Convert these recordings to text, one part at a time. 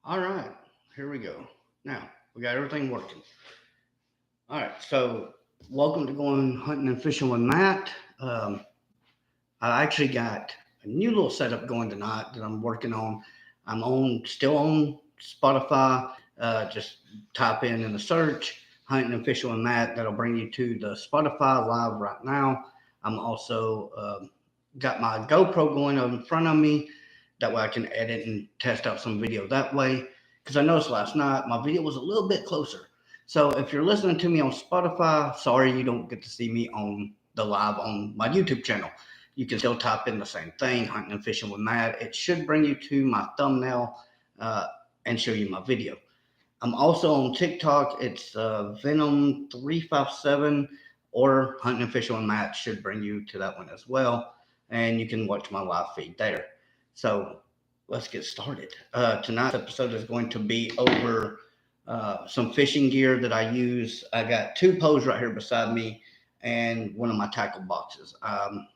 All right, here we go. Now we got everything working. All right, so welcome to going hunting and fishing with Matt. I actually got a new little setup going tonight that I'm working on. Still on Spotify. Just type in the search hunting and fishing with Matt. That'll bring you to the Spotify live right now. I'm also got my GoPro going in front of me. That way I can edit and test out some video that way. Because I noticed last night my video was a little bit closer. So if you're listening to me on Spotify, sorry you don't get to see me on the live on my YouTube channel. You can still type in the same thing, hunting and fishing with Matt. It should bring you to my thumbnail uh, and show you my video. I'm also on TikTok. It's Venom357 or hunting and fishing with Matt should bring you to that one as well. And you can watch my live feed there. So let's get started. Tonight's episode is going to be over some fishing gear that I use. I got two poles right here beside me and one of my tackle boxes. I'm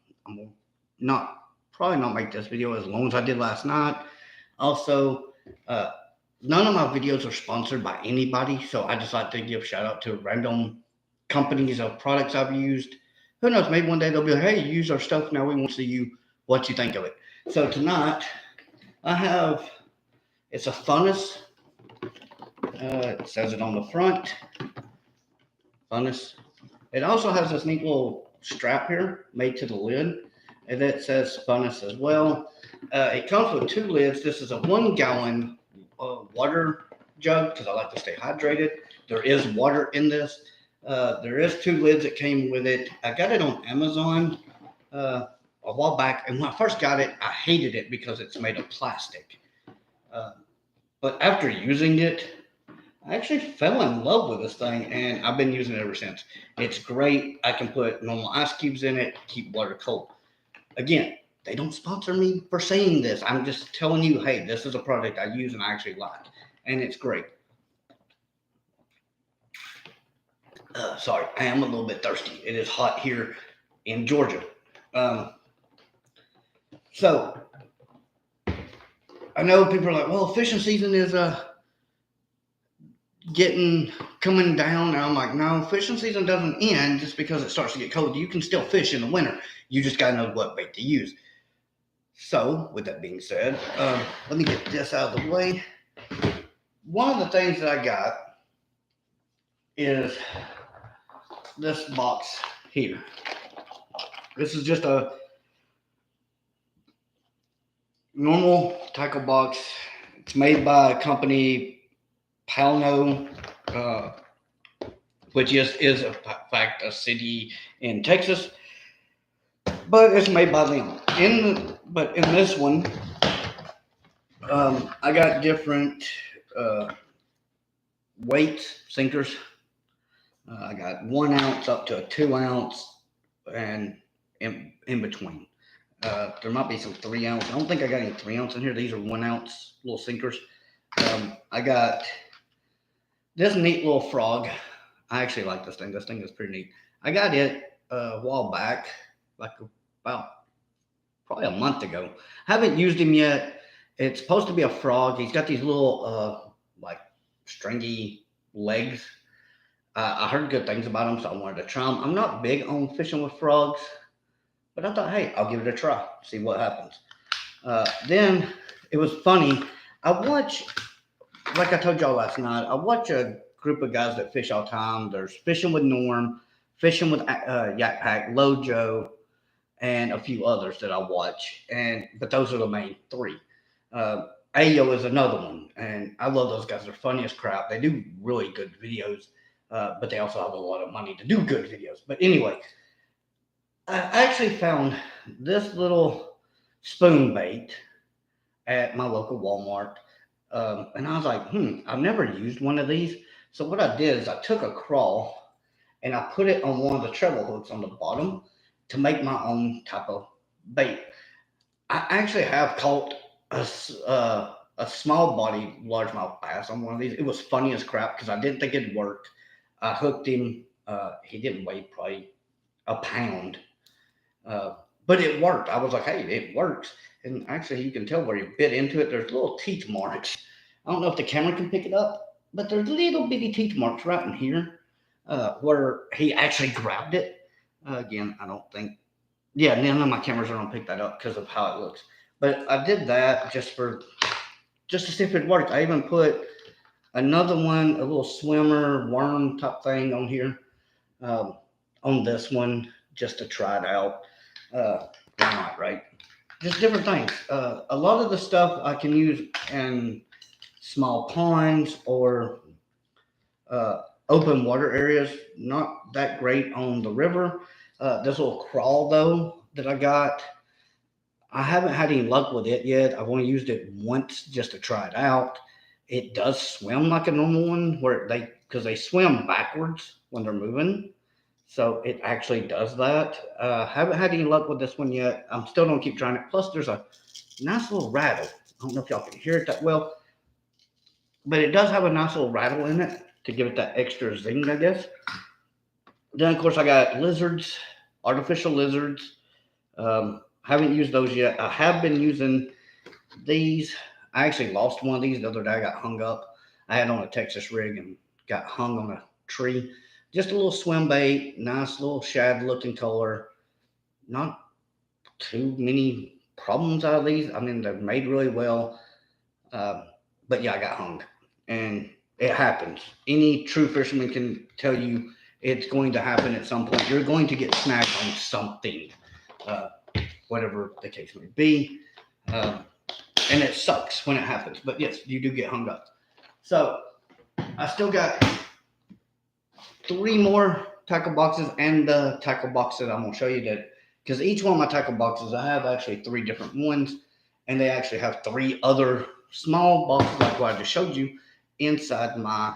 not probably not make this video as long as I did last night. Also, uh, none of my videos are sponsored by anybody, so I just like to give shout out to random companies of products I've used. Who knows? Maybe one day they'll be like, "Hey, you use our stuff now. We want to see what you think of it." So tonight I have it's a Funness. It says it on the front. Funness. It also has this neat little strap here made to the lid, and it says Funness as well. It comes with two lids. This is a 1 gallon water jug because I like to stay hydrated. There is water in this. There is two lids that came with it. I got it on Amazon a while back, and when I first got it, I hated it because it's made of plastic. Uh, but after using it, I actually fell in love with this thing, and I've been using it ever since. It's great. I can put normal ice cubes in it, keep water cold. Again, they don't sponsor me for saying this. I'm just telling you, hey, this is a product I use and I actually like, and it's great. Sorry, I am a little bit thirsty. It is hot here in Georgia. Um, so I know people are like, well, fishing season is getting coming down. And I'm like, no, fishing season doesn't end just because it starts to get cold. You can still fish in the winter. You just gotta know what bait to use. So, with that being said, let me get this out of the way. One of the things that I got is this box here. This is just a normal tackle box. It's made by a company, Palno, uh, which is in fact a city in Texas, but it's made by them. But in this one, I got different uh, weights, sinkers. I got 1 ounce up to a 2 ounce, and in between. There might be some 3 ounce. I don't think I got any 3 ounce in here. These are 1 ounce little sinkers. I got this neat little frog. I actually like this thing. This thing is pretty neat. I got it a while back, like about probably a month ago. I haven't used him yet. It's supposed to be a frog. He's got these little like stringy legs. I heard good things about him, so I wanted to try him. I'm not big on fishing with frogs, but I thought, hey, I'll give it a try, see what happens. Then it was funny. I watch, like I told y'all last night, I watch a group of guys that fish all the time. There's Fishing with Norm, Fishing with Yak Pack, Lojo, and a few others that I watch. But those are the main three. Ayo is another one, and I love those guys. They're funny as crap. They do really good videos, but they also have a lot of money to do good videos. But anyway, I actually found this little spoon bait at my local Walmart, and I was like, I've never used one of these. So what I did is I took a crawl and I put it on one of the treble hooks on the bottom to make my own type of bait. I actually have caught a small body largemouth bass on one of these. It was funny as crap because I didn't think it'd work. I hooked him. He didn't weigh probably a pound, uh, but it worked. I was like, hey, it works. And actually, you can tell where he bit into it. There's little teeth marks. I don't know if the camera can pick it up, but there's little bitty teeth marks right in here where he actually grabbed it. Again, I don't think, yeah, none of my cameras are going to pick that up because of how it looks. But I did that just to see if it worked. I even put another one, a little swimmer worm type thing on here, um, on this one, just to try it out. Why not, right? Just different things. A lot of the stuff I can use in small ponds or uh, open water areas. Not that great on the river. This little crawl though that I got, I haven't had any luck with it yet. I've only used it once just to try it out. It does swim like a normal one, where because they swim backwards when they're moving. So it actually does that. Haven't had any luck with this one yet. I'm still gonna keep trying it. Plus, there's a nice little rattle. I don't know if y'all can hear it that well, but it does have a nice little rattle in it to give it that extra zing, I guess. Then, of course, I got lizards, artificial lizards. Haven't used those yet. I have been using these. I actually lost one of these the other day. I got hung up. I had on a Texas rig and got hung on a tree. Just a little swim bait, nice little shad looking color. Not too many problems out of these. I mean, they're made really well. Um, but yeah, I got hung, and it happens. Any true fisherman can tell you it's going to happen at some point. You're going to get snagged on something, uh, whatever the case may be, um, and it sucks when it happens. But yes, you do get hung up. So I still got three more tackle boxes and the tackle box that I'm going to show you that because each one of my tackle boxes I have actually three different ones, and they actually have three other small boxes like what I just showed you inside my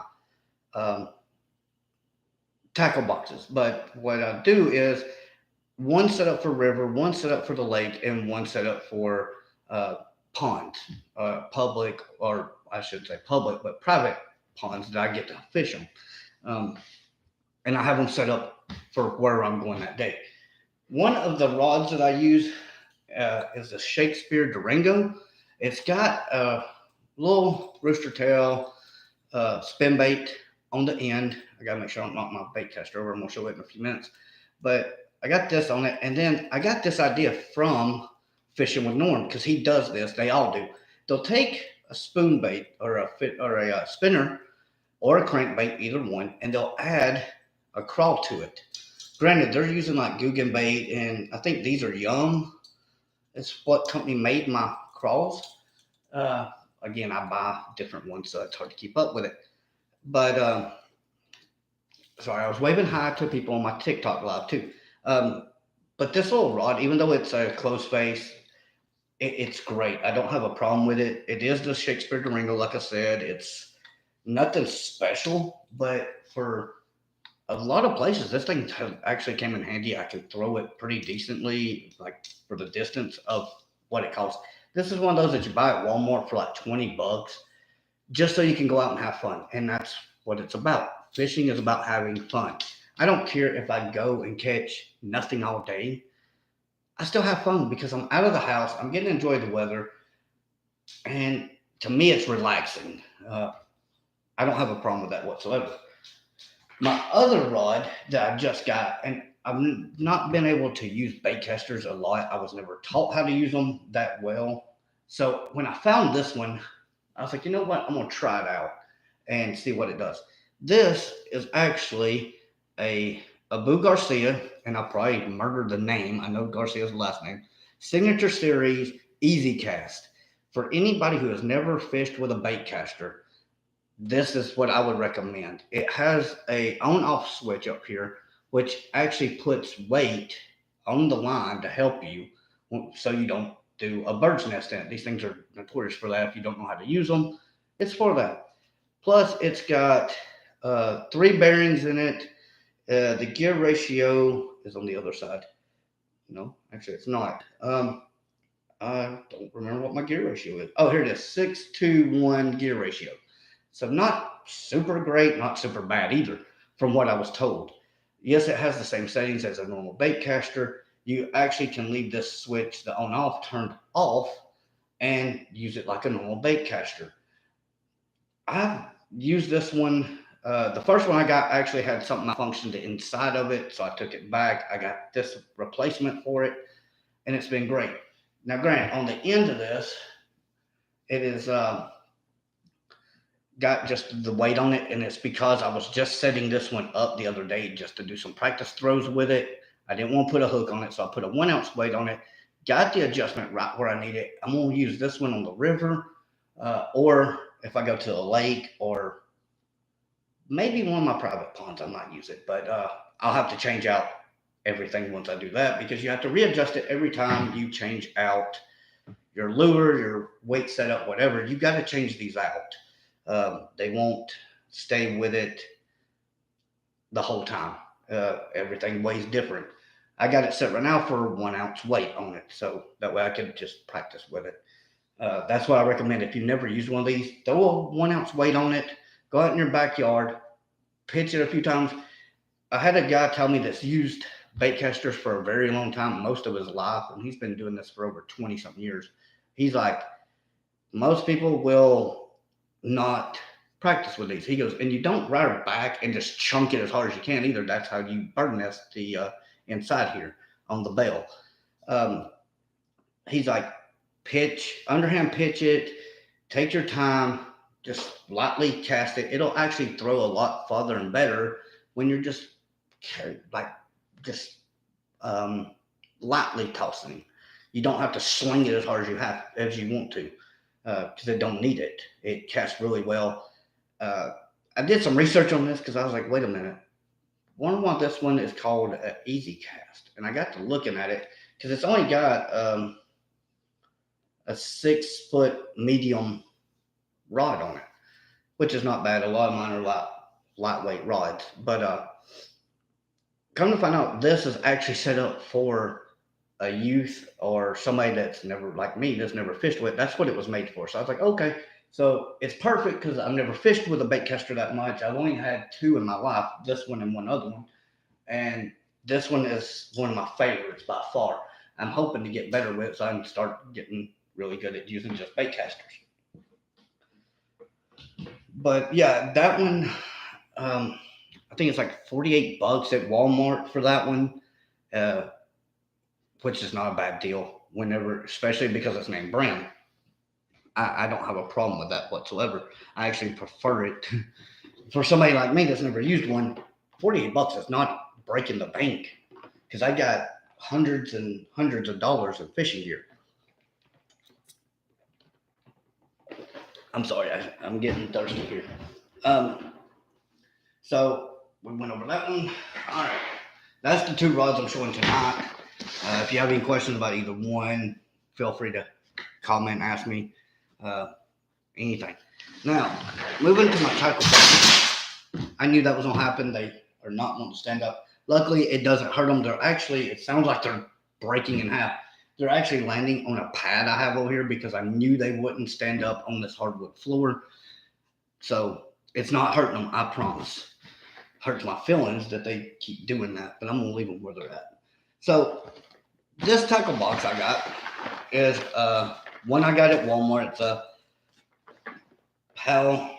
um, tackle boxes. But what I do is one set up for river, one set up for the lake, and one set up for uh, ponds, public, or I should say public, but private ponds that I get to fish on. Um, and I have them set up for where I'm going that day. One of the rods that I use is a Shakespeare Durango. It's got a little rooster tail spin bait on the end. I gotta make sure I don't knock my bait caster over. I'm gonna show it in a few minutes. But I got this on it, and then I got this idea from Fishing with Norm because he does this. They all do. They'll take a spoon bait or a spinner or a crankbait, either one, and they'll add a crawl to it. Granted, they're using like Guggen bait, and I think these are Yum. It's what company made my crawls. Uh, Again, I buy different ones, so it's hard to keep up with it. But sorry, I was waving hi to people on my TikTok live too. Um, but this little rod, even though it's a closed face, it's great. I don't have a problem with it. It is the Shakespeare Durango, like I said. It's nothing special, but for a lot of places, this thing actually came in handy. I could throw it pretty decently, like for the distance of what it costs. This is one of those that you buy at Walmart for like $20, just so you can go out and have fun. And that's what it's about. Fishing is about having fun. I don't care if I go and catch nothing all day. I still have fun because I'm out of the house. I'm getting to enjoy the weather, and to me, it's relaxing. I don't have a problem with that whatsoever. My other rod that I just got, and I've not been able to use bait casters a lot. I was never taught how to use them that well. So when I found this one, I was like, you know what? I'm gonna try it out and see what it does. This is actually a Abu Garcia, and I probably murdered the name. I know Garcia's last name. Signature Series Easy Cast. For anybody who has never fished with a bait caster, this is what I would recommend. It has a on-off switch up here, which actually puts weight on the line to help you, so you don't do a bird's nest in it. These things are notorious for that if you don't know how to use them. It's for that. Plus, it's got three bearings in it. The gear ratio is on the other side. No, actually, it's not. I don't remember what my gear ratio is. Oh, here it is, 6-to-1 gear ratio. So not super great, not super bad either, from what I was told. Yes, it has the same settings as a normal bait caster. You actually can leave this switch, the on-off, turned off and use it like a normal bait caster. I've used this one. The first one I got actually had something malfunctioned inside of it, so I took it back. I got this replacement for it, and it's been great. Now, granted, on the end of this, it is got just the weight on it, and it's because I was just setting this one up the other day just to do some practice throws with it. I didn't want to put a hook on it, so I put a 1 ounce weight on it. Got the adjustment right where I need it. I'm gonna use this one on the river, or if I go to a lake or maybe one of my private ponds, I might use it. But I'll have to change out everything once I do that because you have to readjust it every time you change out your lure, your weight setup, whatever. You got to change these out. They won't stay with it the whole time. Everything weighs different. I got it set right now for 1 ounce weight on it, so that way I can just practice with it. That's what I recommend. If you've never used one of these, throw a 1 ounce weight on it. Go out in your backyard, pitch it a few times. I had a guy tell me that's used bait casters for a very long time, most of his life, and he's been doing this for over 20 something years. He's like, most people will not practice with these. He goes, and you don't ride it back and just chunk it as hard as you can either. That's how you bird nest the inside here on the bell. Um, he's like, underhand pitch it, take your time, just lightly cast it. It'll actually throw a lot farther and better when you're just like just lightly tossing. You don't have to swing it as hard as you want to because it don't need it. It casts really well. I did some research on this because I was like, wait a minute. This one is called Easy Cast, and I got to looking at it because it's only got a 6 foot medium rod on it, which is not bad. A lot of mine are lightweight rods, but come to find out, this is actually set up for a youth or somebody that's never, like me, that's never fished with. That's what it was made for. So I was like, okay, so it's perfect because I've never fished with a bait caster that much. I've only had 2 in my life, this one and one other one, and this one is one of my favorites by far. I'm hoping to get better with it so I can start getting really good at using just bait casters. But yeah, that one, I think it's like $48 at Walmart for that one, uh, which is not a bad deal. Whenever, especially because it's named brand, I don't have a problem with that whatsoever. I actually prefer it for somebody like me that's never used one. $48 is not breaking the bank because I got hundreds and hundreds of dollars of fishing gear. I'm sorry, I'm getting thirsty here. So we went over that one. All right, that's the 2 rods I'm showing tonight. If you have any questions about either one, feel free to comment, ask me anything. Now, moving to my tackle box. I knew that was going to happen. They are not going to stand up. Luckily, it doesn't hurt them. It sounds like they're breaking in half. They're actually landing on a pad I have over here because I knew they wouldn't stand up on this hardwood floor. So it's not hurting them, I promise. Hurts my feelings that they keep doing that, but I'm going to leave them where they're at. So this tackle box I got is one I got at Walmart. It's a Palno.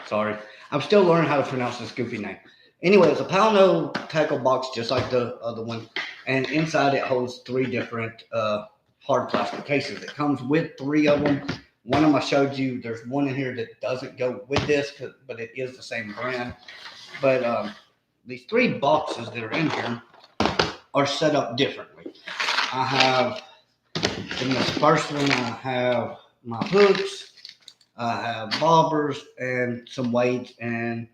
Sorry, I'm still learning how to pronounce this goofy name. Anyway, it's a Palno tackle box, just like the other one, and inside it holds 3 different hard plastic cases. It comes with 3 of them. One of them I showed you. There's one in here that doesn't go with this, but it is the same brand. But these 3 boxes that are in here are set up differently. I have, in this first one, I have my hooks, I have bobbers, and some weights, and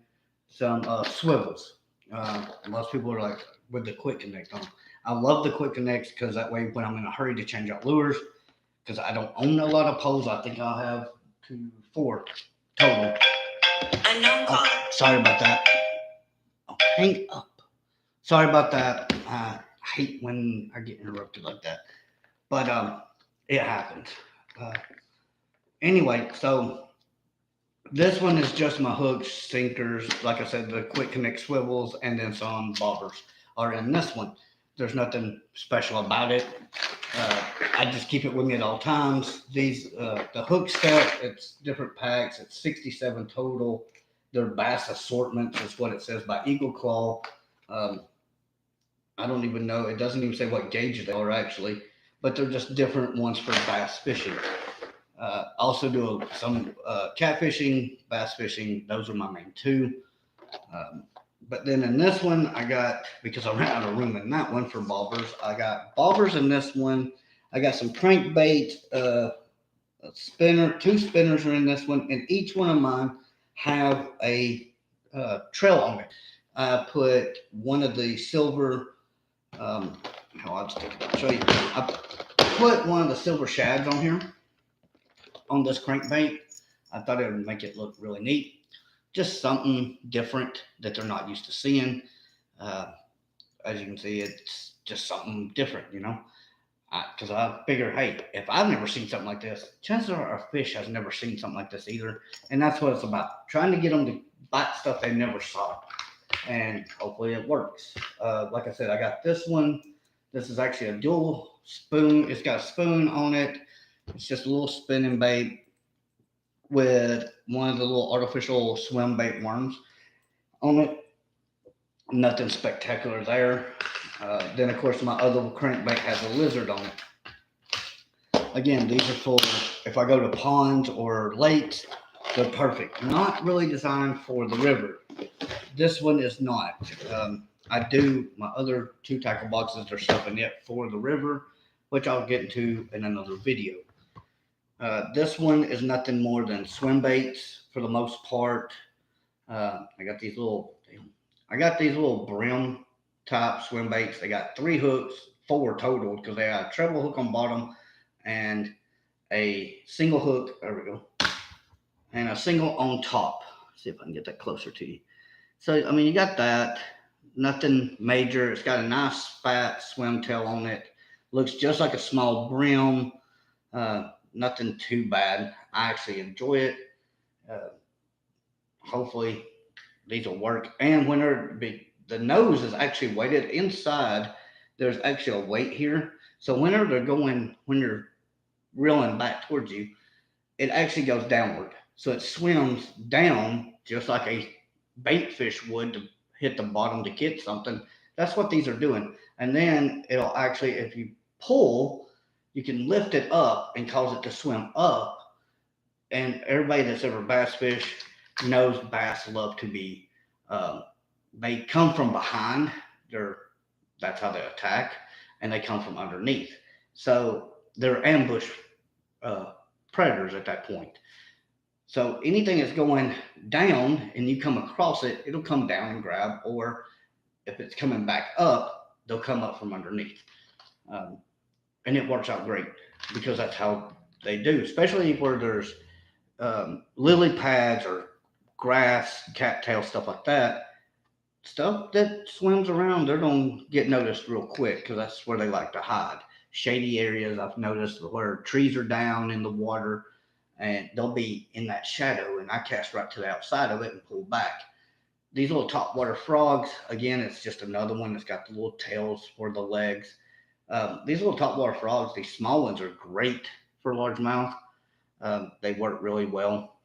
some swivels. Most people are like, with the quick connect on. I love the quick connects because that way when I'm in a hurry to change out lures, because I don't own a lot of poles, I think I'll have 4 total. Unknown caller. Sorry about that. Oh, hang up. Sorry about that. I hate when I get interrupted like that. But it happens. Anyway, so this one is just my hooks, sinkers, like I said, the quick connect swivels, and then some bobbers are in this one. There's nothing special about it. I just keep it with me at all times. The hook stuff, it's different packs. It's 67 total. They're bass assortments, is what it says by Eagle Claw. Um, I don't even know. It doesn't even say what gauge they are actually, but they're just different ones for bass fishing. Also do some catfishing, bass fishing. Those are my main two. Um, but then in this one, I got, because I ran out of room in that one for bobbers, I got bobbers in this one. I got some crankbait, a spinner, two spinners are in this one, and each one of mine have a trail on it. I put one of the silver, I'll just take it out and show you. I put one of the silver shads on here on this crankbait. I thought it would make it look really neat. Just something different that they're not used to seeing. Uh, as you can see, it's just something different, you know. Because I figure, hey, if I've never seen something like this, chances are a fish has never seen something like this either. And that's what it's about, trying to get them to bite stuff they never saw. And hopefully it works. Like I said, I got this one. This is actually a dual spoon. It's got a spoon on it. It's just a little spinning bait with one of the little artificial swim bait worms on it. Nothing spectacular there. Then, of course, my other crankbait has a lizard on it. Again, these are for if I go to ponds or lakes, they're perfect. Not really designed for the river. This one is not. I do my other two tackle boxes are stuff in it for the river, which I'll get into in another video. This one is nothing more than swim baits for the most part. I got these little brim top swim baits. They got 3 hooks, 4 total because they got a treble hook on bottom and a single hook. There we go, and a single on top. Let's see if I can get that closer to you. So I mean, you got that. Nothing major. It's got a nice fat swim tail on it. Looks just like a small brim. Nothing too bad. I actually enjoy it. Uh, Hopefully these will work. And when the nose is actually weighted inside, there's actually a weight here. So whenever when you're reeling back towards you, it actually goes downward. So it swims down just like a bait fish would to hit the bottom to get something. That's what these are doing. And then it'll actually, if you pull, you can lift it up and cause it to swim up. And everybody that's ever bass fish knows bass love to be, um, they come from behind. They're That's how they attack, and they come from underneath. So they're ambush uh, predators at that point. So anything that's going down and you come across it, it'll come down and grab, or if it's coming back up, they'll come up from underneath. Um, and it works out great because that's how they do, especially where there's lily pads or grass, cattail, stuff like that. Stuff that swims around, they're going to get noticed real quick because that's where they like to hide. Shady areas, I've noticed where trees are down in the water and they'll be in that shadow, and I cast right to the outside of it and pull back. These little topwater frogs, again, it's just another one that's got the little tails for the legs. These little topwater frogs, these small ones are great for largemouth. They work really well.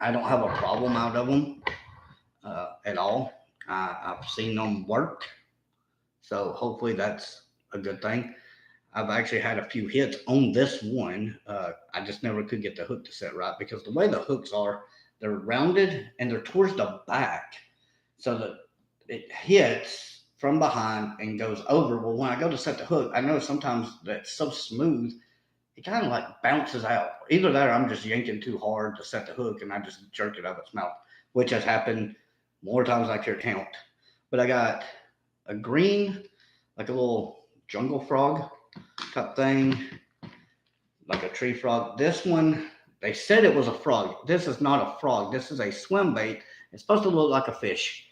I don't have a problem out of them at all. I've seen them work, so hopefully that's a good thing. I've actually had a few hits on this one. I just never could get the hook to set right because the way the hooks are, they're rounded and they're towards the back, so that it hits from behind and goes over. Well, when I go to set the hook, I know sometimes that's so smooth, it kind of like bounces out. Either that or I'm just yanking too hard to set the hook and I just jerk it out of its mouth, which has happened more times than I care to count. But I got a green, like a little jungle frog type thing, like a tree frog. This one, they said it was a frog. This is not a frog. This is a swim bait. It's supposed to look like a fish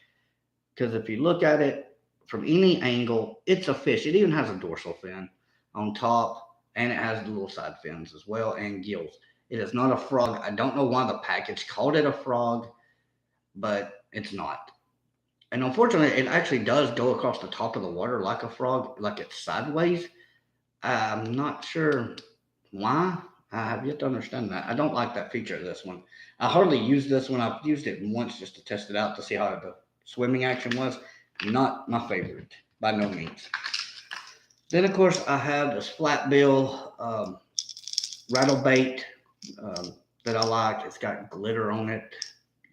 because if you look at it from any angle, it's a fish. It even has a dorsal fin on top, and it has the little side fins as well and gills. It is not a frog. I don't know why the package called it a frog, but it's not. And unfortunately, it actually does go across the top of the water like a frog, like it's sideways. I'm not sure why. I have yet to understand that. I don't like that feature of this one. I hardly use this one. I've used it once just to test it out to see how the swimming action was. Not my favorite by no means. Then, of course, I have this flat bill rattle bait that I like. It's got glitter on it.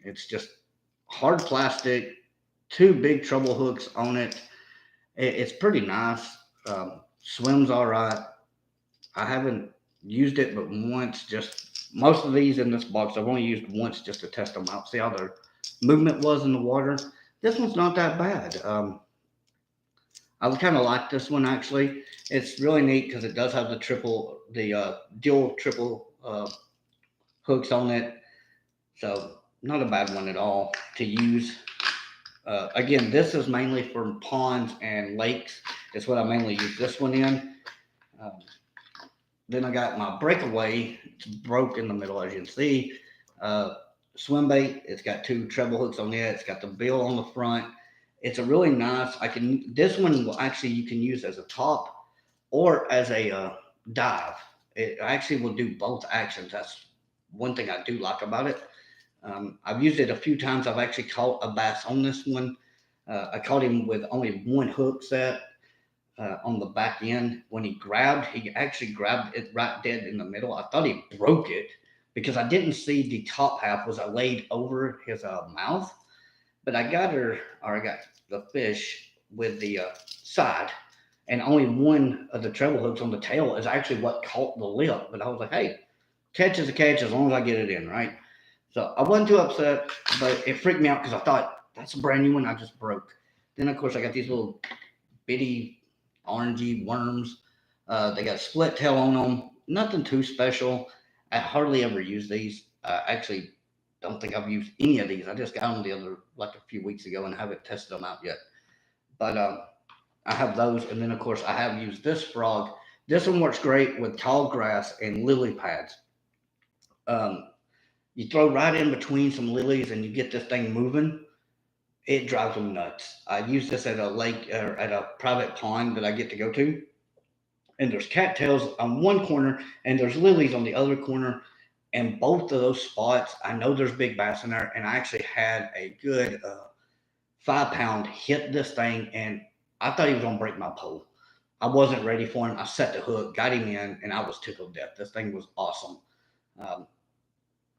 It's just hard plastic, two big treble hooks on it. It's pretty nice. Swims all right. I haven't used it but once. Just most of these in this box, I've only used once just to test them out, see how their movement was in the water. This one's not that bad. I kind of like this one actually. It's really neat because it does have the dual triple hooks on it. So not a bad one at all to use. Again, this is mainly for ponds and lakes. It's what I mainly use this one in. Um, then I got my breakaway. It's broke in the middle, as you can see. Uh, Swim bait. It's got two treble hooks on it. It's got the bill on the front. It's a really nice. This one will actually you can use as a top or as a dive. It actually will do both actions. That's one thing I do like about it. I've used it a few times. I've actually caught a bass on this one. I caught him with only one hook set on the back end. When he actually grabbed it right dead in the middle. I thought he broke it because I didn't see the top half was laid over his mouth. But I got the fish with the side, and only one of the treble hooks on the tail is actually what caught the lip. But I was like, hey, catch is a catch as long as I get it in, right? So I wasn't too upset, but it freaked me out because I thought that's a brand new one I just broke. Then of course I got these little bitty orangey worms. They got a split tail on them. Nothing too special. I hardly ever use these. Actually, don't think I've used any of these. I just got them like a few weeks ago and haven't tested them out yet. But I have those, and then of course I have used this frog. This one works great with tall grass and lily pads. Um, you throw right in between some lilies and you get this thing moving. It drives them nuts. I use this at a lake or at a private pond that I get to go to, and there's cattails on one corner and there's lilies on the other corner. And both of those spots, I know there's big bass in there, and I actually had a good 5 pound hit this thing, and I thought he was gonna break my pole. I wasn't ready for him. I set the hook, got him in, and I was tickled death. This thing was awesome. Um,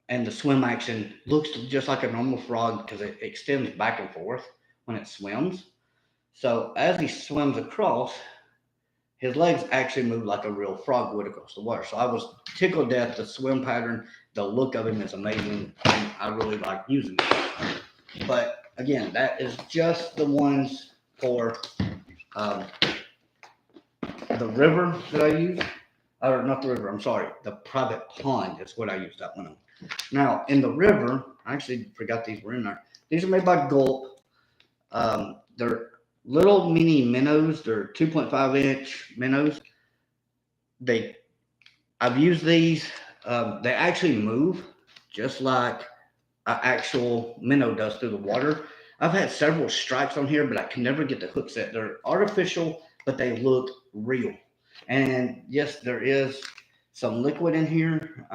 and the swim action looks just like a normal frog because it extends back and forth when it swims. So as he swims across, his legs actually move like a real frog would across the water. So I was tickled death. The swim pattern, the look of him is amazing, and I really like using it. But again, that is just the ones for um, the river that I use. Or not the river, I'm sorry, the private pond is what I use that one on. Now, in the river, I actually forgot these were in there. These are made by Gulp. They're little mini minnows. They're 2.5-inch minnows. They, I've used these. They actually move just like an actual minnow does through the water. I've had several strikes on here, but I can never get the hook set. They're artificial, but they look real. And yes, there is some liquid in here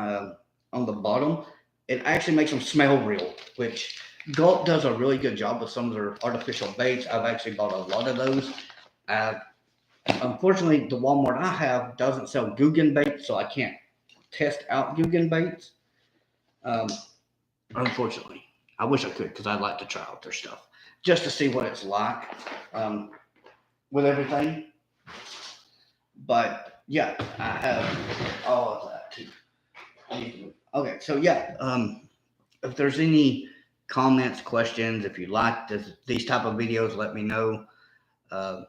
on the bottom. It actually makes them smell real, which Gulp does a really good job with some of their artificial baits. I've actually bought a lot of those. Uh, Unfortunately, the Walmart I have doesn't sell Guggen bait, so I can't test out Guggen baits. Um, Unfortunately, I wish I could because I'd like to try out their stuff just to see what it's like um, with everything. But yeah, I have all of that too. Okay, so yeah, if there's any comments, questions, if you like these type of videos, let me know. Uh,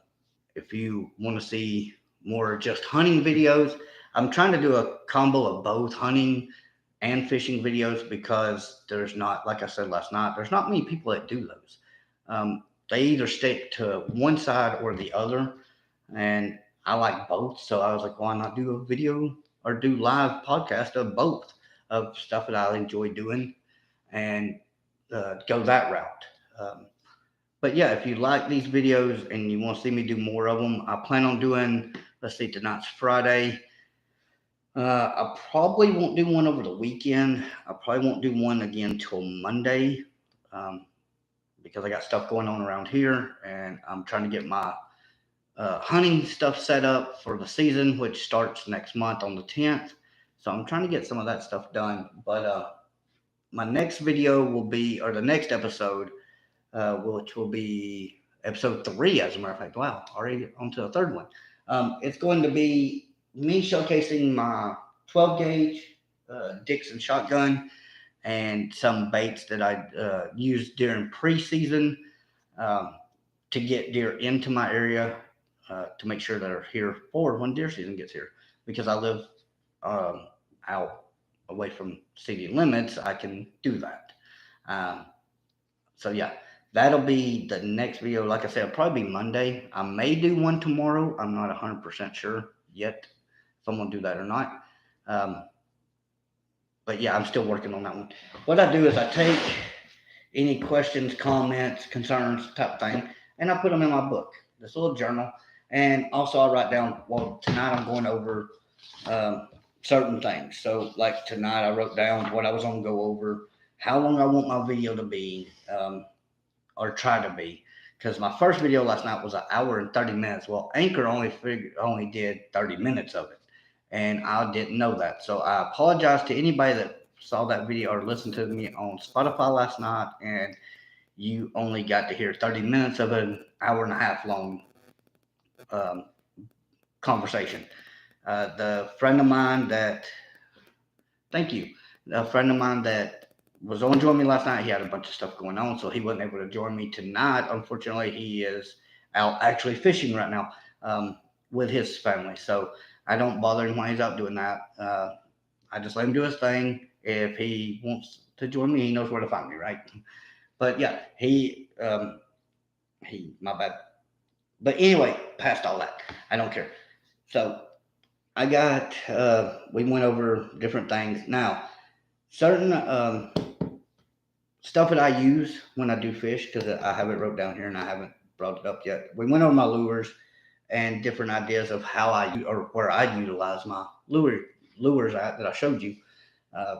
if you want to see more just hunting videos, I'm trying to do a combo of both hunting and fishing videos because there's not, like I said last night, there's not many people that do those. They either stick to one side or the other, and I like both. So I was like, why not do a video or do live podcast of both of stuff that I enjoy doing and go that route. Um, But yeah, if you like these videos and you want to see me do more of them, I plan on doing, let's see, tonight's Friday. I probably won't do one over the weekend. I probably won't do one again till Monday, um, because I got stuff going on around here, and I'm trying to get my hunting stuff set up for the season, which starts next month on the 10th. So I'm trying to get some of that stuff done. But my next video will be, or the next episode, which will be episode 3, as a matter of fact. Wow, already on to the third one. It's going to be me showcasing my 12 gauge Dixon shotgun and some baits that I used during preseason, um, to get deer into my area, to make sure they're here for when deer season gets here. Because I live um, out away from city limits, I can do that. Um, so yeah, that'll be the next video. Like I said, it'll probably be Monday. I may do one tomorrow. I'm not 100% sure yet if I'm gonna do that or not. Um, but yeah, I'm still working on that one. What I do is I take any questions, comments, concerns, type thing, and I put them in my book, this little journal. And also I write down, well, tonight I'm going over um, certain things. So like tonight I wrote down what I was gonna go over, how long I want my video to be, or try to be. Because my first video last night was an hour and 30 minutes. Well, Anchor only did 30 minutes of it, and I didn't know that. So I apologize to anybody that saw that video or listened to me on Spotify last night, and you only got to hear 30 minutes of an hour and a half long um, conversation. The friend of mine that, thank you, a friend of mine that was on join me last night, he had a bunch of stuff going on, so he wasn't able to join me tonight. Unfortunately, he is out actually fishing right now, with his family. So I don't bother him when he's out doing that. I just let him do his thing. If he wants to join me, he knows where to find me, right? But yeah, my bad. But anyway, past all that, I don't care. So we went over different things. Now, certain stuff that I use when I do fish, because I have it wrote down here and I haven't brought it up yet. We went over my lures and different ideas of how or where I utilize my lures that I showed you. Uh,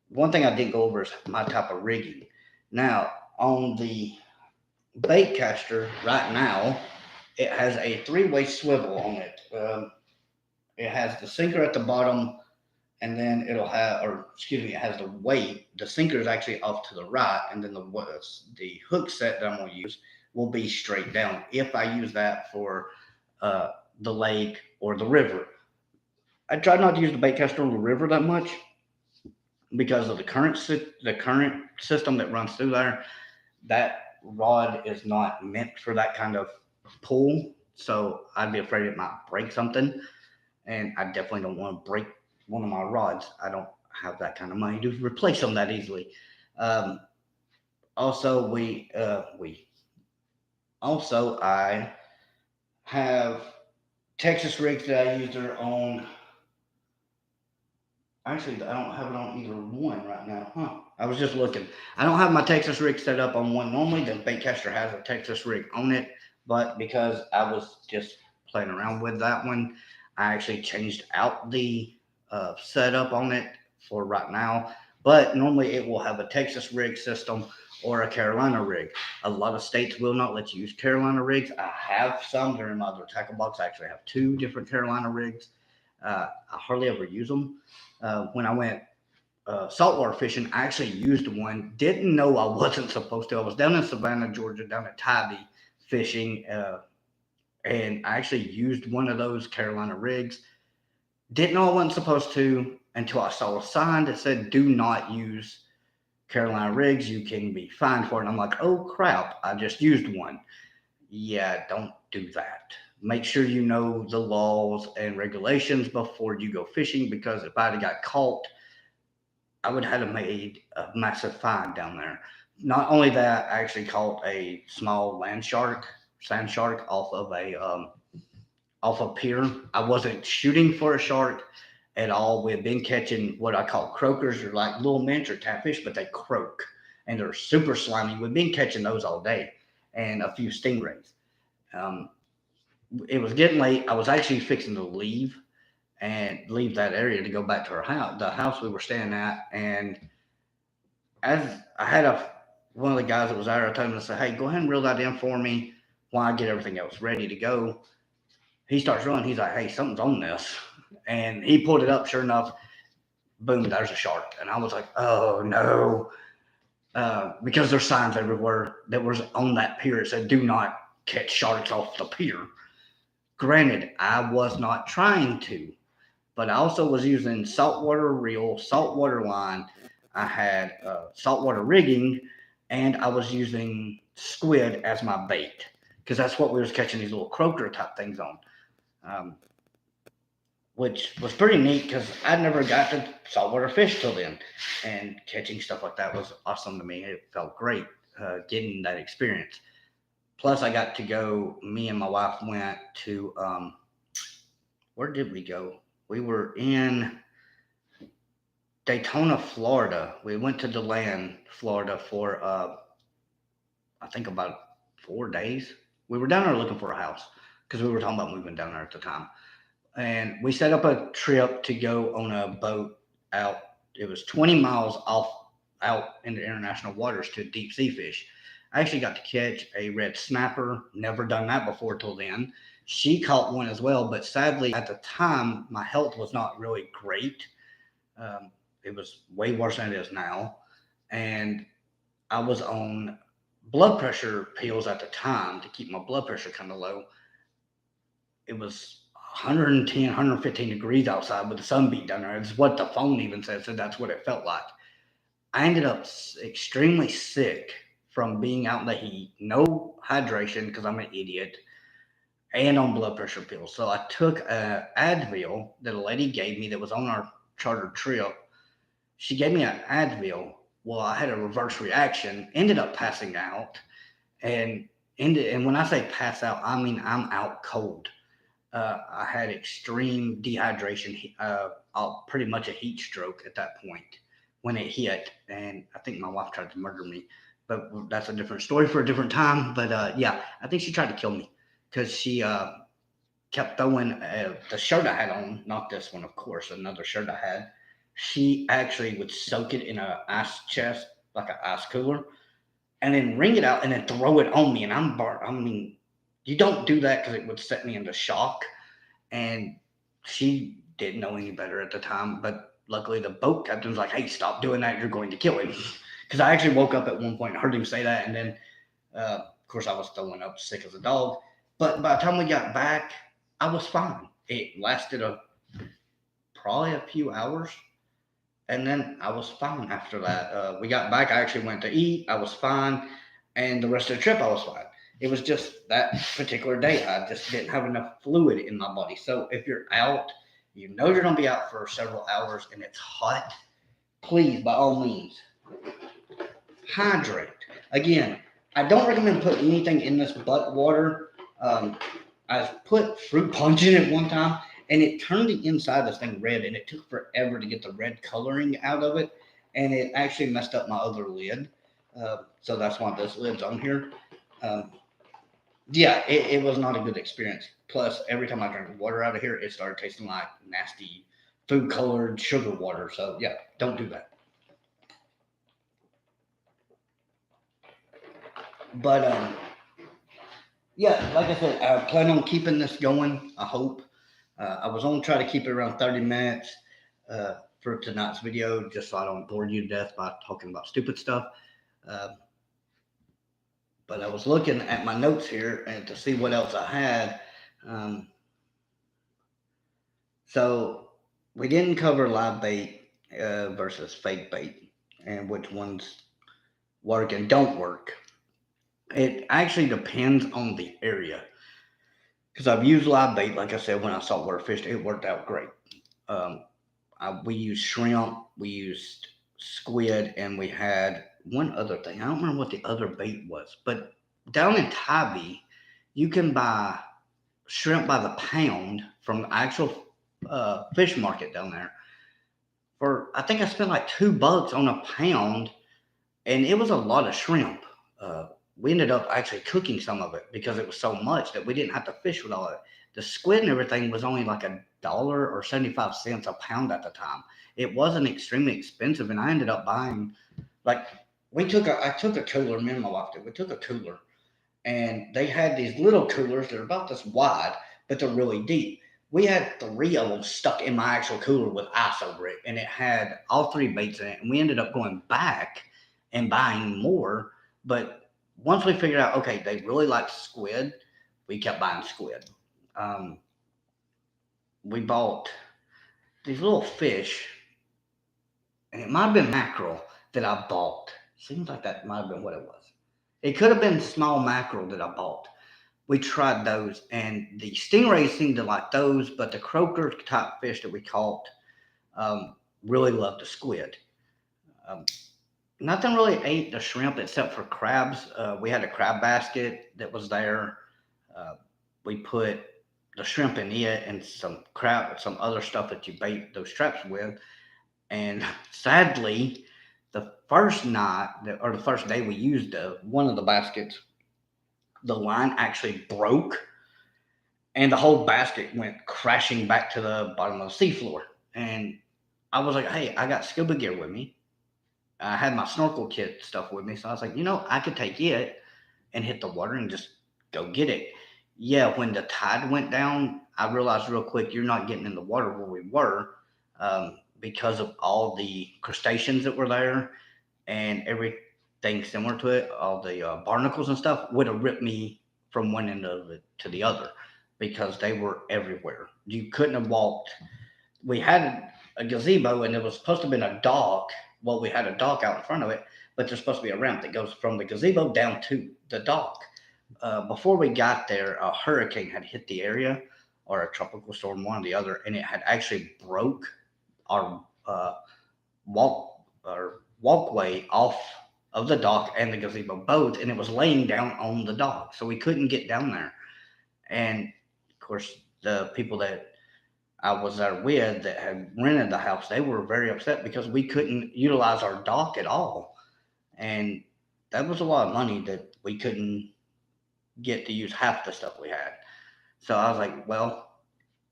One thing I didn't go over is my type of rigging. Now, on the bait caster right now, it has a three-way swivel on it. It has the sinker at the bottom, and then it'll have, or excuse me, it has the weight. The sinker is actually off to the right, and then the hook set that I'm going to use will be straight down if I use that for uh, the lake or the river. I try not to use the bait caster on the river that much because of the current system that runs through there. That rod is not meant for that kind of pull, so I'd be afraid it might break something, and I definitely don't want to break one of my rods. I don't have that kind of money to replace them that easily. Um, also, I have Texas rigs that I use their own. Actually, I don't have it on either one right now, huh? I was just looking. I don't have my Texas rig set up on one. Normally, the baitcaster has a Texas rig on it, but because I was just playing around with that one, I actually changed out the setup on it for right now. But normally, it will have a Texas rig system or a Carolina rig. A lot of states will not let you use Carolina rigs. I have some. They're in my other tackle box. I actually have 2 different Carolina rigs. I hardly ever use them. When I went saltwater fishing, I actually used one. Didn't know I wasn't supposed to. I was down in Savannah, Georgia, down at Tybee fishing, and I actually used one of those Carolina rigs. Didn't know I wasn't supposed to until I saw a sign that said, "Do not use Carolina rigs. You can be fined for it." And I'm like, "Oh crap! I just used one." Yeah, don't do that. Make sure you know the laws and regulations before you go fishing, because if I'd have got caught, I would have made a massive fine down there. Not only that, I actually caught a small sand shark off a pier. I wasn't shooting for a shark at all. We've been catching what I call croakers, or like little miniature catfish, but they croak and they're super slimy. We've been catching those all day. and a few stingrays. Um, it was getting late. I was actually fixing to leave and leave that area to go back to our house, the house we were staying at. And as I had one of the guys that was there, I told him to say, "Hey, go ahead and reel that in for me while I get everything else ready to go." He starts running. He's like, "Hey, something's on this," and he pulled it up. Sure enough, boom, there's a shark. And I was like, "Oh no!" Because there's signs everywhere that was on that pier. It said, "Do not catch sharks off the pier." Granted, I was not trying to, but I also was using saltwater reel, saltwater line. I had saltwater rigging, and I was using squid as my bait because that's what we was catching these little croaker type things on, um, which was pretty neat because I'd never got to saltwater fish till then, and catching stuff like that was awesome to me. It felt great getting that experience. Plus, I got to go. Me and my wife went to where did we go? We were in Daytona, Florida. We went to DeLand, Florida for I think about 4 days. We were down there looking for a house because we were talking about moving down there at the time. And we set up a trip to go on a boat out. It was 20 miles off out into international waters to deep sea fish. I actually got to catch a red snapper. Never done that before till then. She caught one as well, but sadly at the time my health was not really great. Um, it was way worse than it is now, and I was on blood pressure pills at the time to keep my blood pressure kind of low. It was 110, 115 degrees outside with the sun beat down there. It's what the phone even said, so that's what it felt like. I ended up extremely sick from being out in the heat, no hydration because I'm an idiot, and on blood pressure pills. So I took a Advil that a lady gave me that was on our charter trip. She gave me an Advil. Well, I had a reverse reaction, ended up passing out, and and when I say pass out, I mean I'm out cold. I had extreme dehydration, pretty much a heat stroke at that point when it hit, and I think my wife tried to murder me, but that's a different story for a different time. But yeah, I think she tried to kill me because she kept throwing the shirt I had on, not this one, of course, another shirt I had. She actually would soak it in a ice chest, like an ice cooler, and then wring it out and then throw it on me. And I'm burnt. I mean, you don't do that because it would set me into shock. And she didn't know any better at the time. But luckily, the boat captain was like, "Hey, stop doing that. You're going to kill him." Because I actually woke up at one point and heard him say that. And then, of course, I was throwing up sick as a dog. But by the time we got back, I was fine. It lasted probably a few hours, and then I was fine after that. We got back. I actually went to eat. I was fine, and the rest of the trip I was fine. It was just that particular day I just didn't have enough fluid in my body. So if you're out, you know you're gonna be out for several hours, and it's hot. Please, by all means, hydrate. Again, I don't recommend putting anything in this but water. Um, I put fruit punch in it one time, and it turned the inside of this thing red, and it took forever to get the red coloring out of it, and it actually messed up my other lid. So that's why this lid's on here. Um, yeah, it was not a good experience. Plus, every time I drank water out of here, it started tasting like nasty food colored sugar water. So yeah, don't do that. But yeah, like I said, I plan on keeping this going. I hope. I was going to try to keep it around 30 minutes for tonight's video, just so I don't bore you to death by talking about stupid stuff. Uh, but I was looking at my notes here and to see what else I had. Um, so we didn't cover live bait versus fake bait and which ones work and don't work. It actually depends on the area. Because I've used live bait, like I said, when I saltwater fished, it worked out great. Um, we used shrimp, we used squid, and we had one other thing. I don't remember what the other bait was, but down in Tybee, you can buy shrimp by the pound from the actual fish market down there. For I think I spent like $2 on a pound, and it was a lot of shrimp. Uh, we ended up actually cooking some of it because it was so much that we didn't have to fish with all of it. The squid and everything was only like $1 or 75 cents a pound at the time. It wasn't extremely expensive, and I ended up buying like I took a cooler, me and my wife did. We took a cooler, and they had these little coolers. They're about this wide, but they're really deep. We had three of them stuck in my actual cooler with ice over it, and it had all three baits in it. And we ended up going back and buying more. But once we figured out, okay, they really like squid, we kept buying squid. Um, we bought these little fish, and it might have been mackerel that I bought. Seems like that might have been what it was. It could have been small mackerel that I bought. We tried those, and the stingrays seemed to like those, but the croaker type fish that we caught really loved the squid. Um, Nothing really ate the shrimp except for crabs. We had a crab basket that was there. Uh, we put the shrimp in it and some crab, some other stuff that you bait those traps with. And sadly, the first night or the first day we used one of the baskets, the line actually broke and the whole basket went crashing back to the bottom of the seafloor. And I was like, hey, I got scuba gear with me. I had my snorkel kit stuff with me. So I was like, I could take it and hit the water and just go get it. Yeah, when the tide went down, I realized real quick you're not getting in the water where we were because of all the crustaceans that were there and everything similar to it, all the barnacles and stuff would have ripped me from one end of it to the other because they were everywhere. You couldn't have walked. We had a gazebo and it was supposed to have been a dock. Well, we had a dock out in front of it, but there's supposed to be a ramp that goes from the gazebo down to the dock. Before we got there, a hurricane had hit the area, or a tropical storm, one or the other, and it had actually broke our walkway off of the dock and the gazebo both, and it was laying down on the dock, so we couldn't get down there. And of course, the people that I was there with that had rented the house, they were very upset because we couldn't utilize our dock at all, and that was a lot of money that we couldn't get to use half the stuff we had. So I was like, well,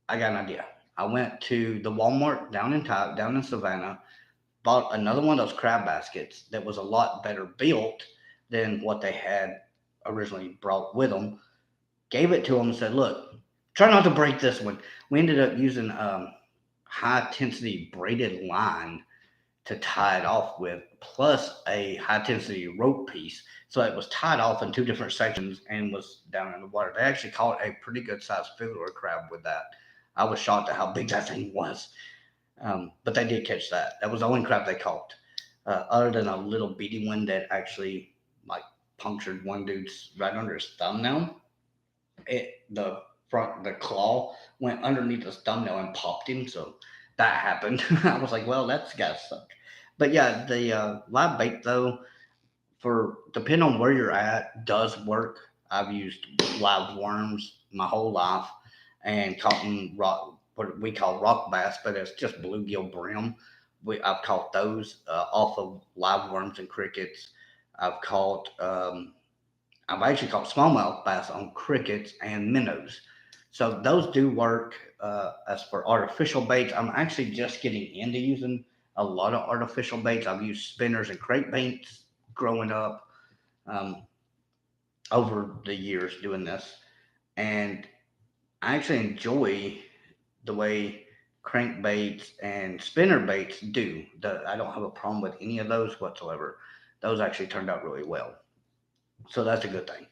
I got an idea. I went to the Walmart down in Savannah, bought another one of those crab baskets that was a lot better built than what they had originally brought with them. Gave it to them and said, "Look, try not to break this one." We ended up using high intensity braided line to tie it off with, plus a high intensity rope piece. So it was tied off in two different sections and was down in the water. They actually caught a pretty good sized fiddler crab with that. I was shocked at how big that thing was. But they did catch that. That was the only crab they caught, other than a little beady one that actually like punctured one dude's right under his thumbnail. The claw went underneath his thumbnail and popped him. So that happened. I was like, well, that's gotta suck. But yeah, the live bait though, for depending on where you're at, does work. I've used live worms my whole life and caught them rock, what we call rock bass, but it's just bluegill brim. I've caught those off of live worms and crickets. I've caught I've actually caught smallmouth bass on crickets and minnows. So those do work. As for artificial baits, I'm actually just getting into using a lot of artificial baits. I've used spinners and crate baits growing up um, over the years doing this, and I actually enjoy the way crankbaits and spinner baits do. I don't have a problem with any of those whatsoever. Those actually turned out really well, so that's a good thing.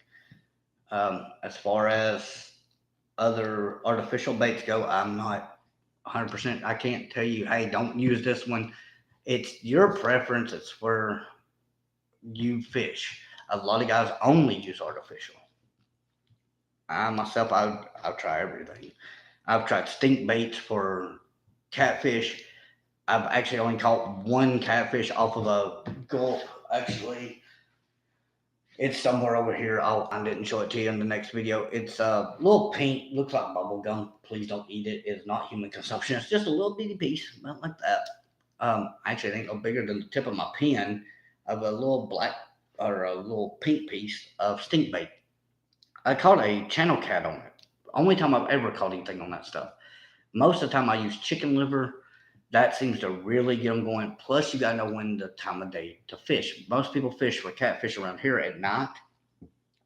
As far as other artificial baits go, I'm not 100%. I can't tell you, hey, don't use this one. It's your preference. It's where you fish. A lot of guys only use artificial. I myself, I'll try everything. I've tried stink baits for catfish. I've actually only caught one catfish off of a gulp. Actually, it's somewhere over here. I'll find it and show it to you in the next video. It's a little pink, looks like bubble gum. Please don't eat it. It's not human consumption. It's just a little bitty piece, not like that. Actually, I think no bigger than the tip of my pen of a little black or a little pink piece of stink bait. I caught a channel cat on it. Only time I've ever caught anything on that stuff. Most of the time I use chicken liver. That seems to really get them going. Plus, you gotta know when the time of day to fish. Most people fish for catfish around here at night,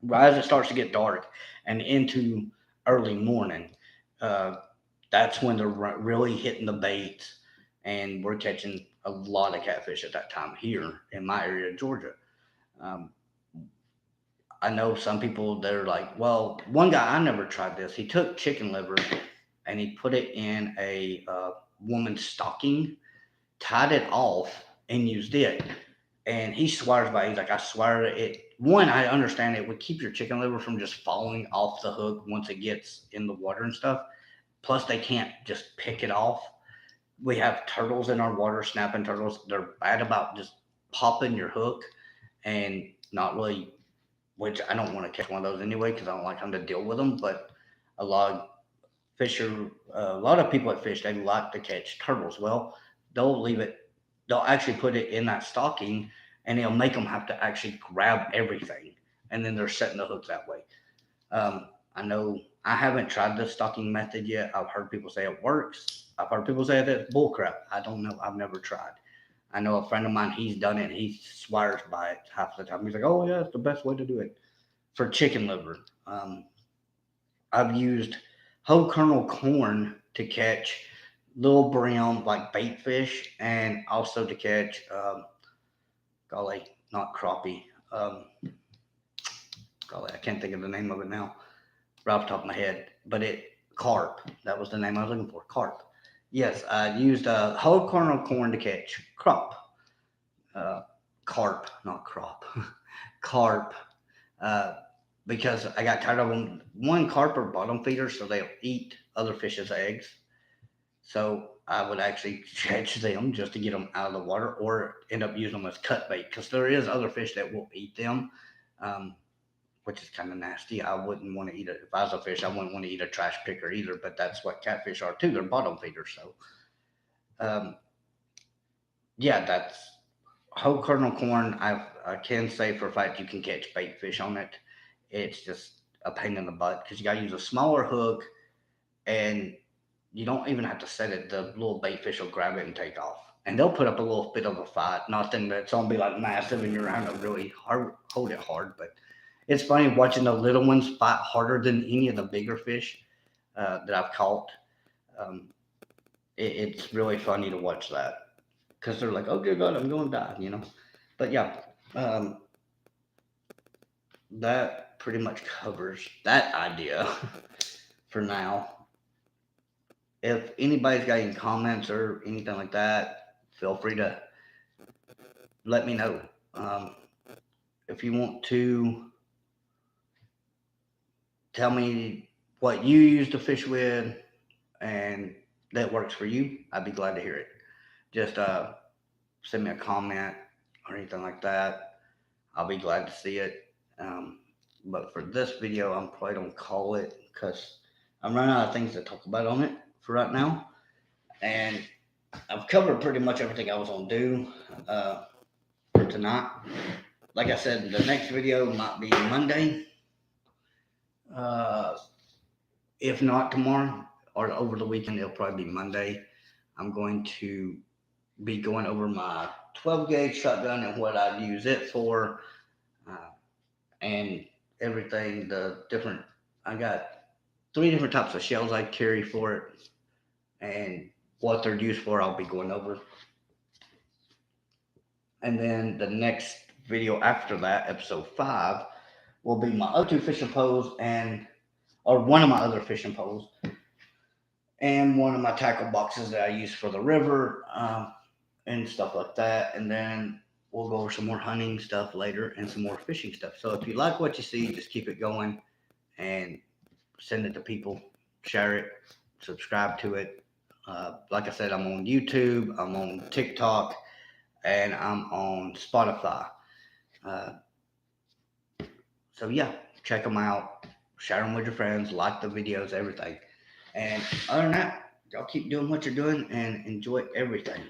right as it starts to get dark and into early morning. Uh, that's when they're really hitting the baits, and we're catching a lot of catfish at that time here in my area of Georgia. Um, I know some people they're like, well, one guy I never tried this. He took chicken liver and he put it in a woman's stocking, tied it off, and used it. And he swears by it. He's like, I swear it. One, I understand it would keep your chicken liver from just falling off the hook once it gets in the water and stuff. Plus, they can't just pick it off. We have turtles in our water, snapping turtles. They're bad about just popping your hook and not really, which I don't want to catch one of those anyway because I don't like having to deal with them. But a lot of a lot of people that fish, they like to catch turtles. Well, they'll leave it, they'll actually put it in that stocking and it'll make them have to actually grab everything. And then they're setting the hooks that way. I know I haven't tried the stocking method yet. I've heard people say it works. I've heard people say that it's bullcrap. I don't know. I've never tried. I know a friend of mine, he's done it and he swears by it half the time. He's like, oh, yeah, it's the best way to do it for chicken liver. I've used whole kernel corn to catch little brown like bait fish and also to catch golly, not crappie. Golly, I can't think of the name of it now, right off the top of my head. But it carp. That was the name I was looking for. Carp. Yes, I used a whole kernel corn to catch crop. Uh, Carp, not crop. Carp. Uh, because I got tired of them. One, carp are bottom feeders, so they'll eat other fish's eggs. So I would actually catch them just to get them out of the water, or end up using them as cut bait because there is other fish that will eat them, um, which is kind of nasty. I wouldn't want to eat it if I was a fish. I wouldn't want to eat a trash picker either. But that's what catfish are too. They're bottom feeders. So um, yeah, that's whole kernel corn. I can say for a fact you can catch bait fish on it. It's just a pain in the butt because you got to use a smaller hook and you don't even have to set it. The little bait fish will grab it and take off. And they'll put up a little bit of a fight. Nothing that's gonna be like massive and you're having to really hard, hold it hard. But it's funny watching the little ones fight harder than any of the bigger fish that I've caught. Um, it's really funny to watch that because they're like, "Oh dear God, I'm going to die," But yeah, um, that pretty much covers that idea for now. If anybody's got any comments or anything like that, feel free to let me know. Um, if you want to tell me what you use to fish with and that works for you, I'd be glad to hear it. Just send me a comment or anything like that. I'll be glad to see it. Um, but for this video, I'm probably don't call it because I'm running out of things to talk about on it for right now. And I've covered pretty much everything I was gonna do for tonight. Like I said, the next video might be Monday, uh, if not tomorrow or over the weekend. It'll probably be Monday. I'm going to be going over my 12 gauge shotgun and what I use it for, uh, and everything. The different, I got 3 different types of shells I carry for it, and what they're used for. I'll be going over. And then the next video after that, episode 5, will be my other 2 fishing poles or one of my other fishing poles and one of my tackle boxes that I use for the river and stuff like that. And then we'll go over some more hunting stuff later and some more fishing stuff. So if you like what you see, just keep it going and send it to people, share it, subscribe to it. Like I said, I'm on YouTube, I'm on TikTok, and I'm on Spotify. Uh, so yeah, check them out, share them with your friends, like the videos, everything. And other than that, y'all keep doing what you're doing and enjoy everything.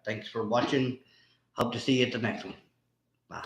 Thanks for watching. Hope to see you at the next one. Bye.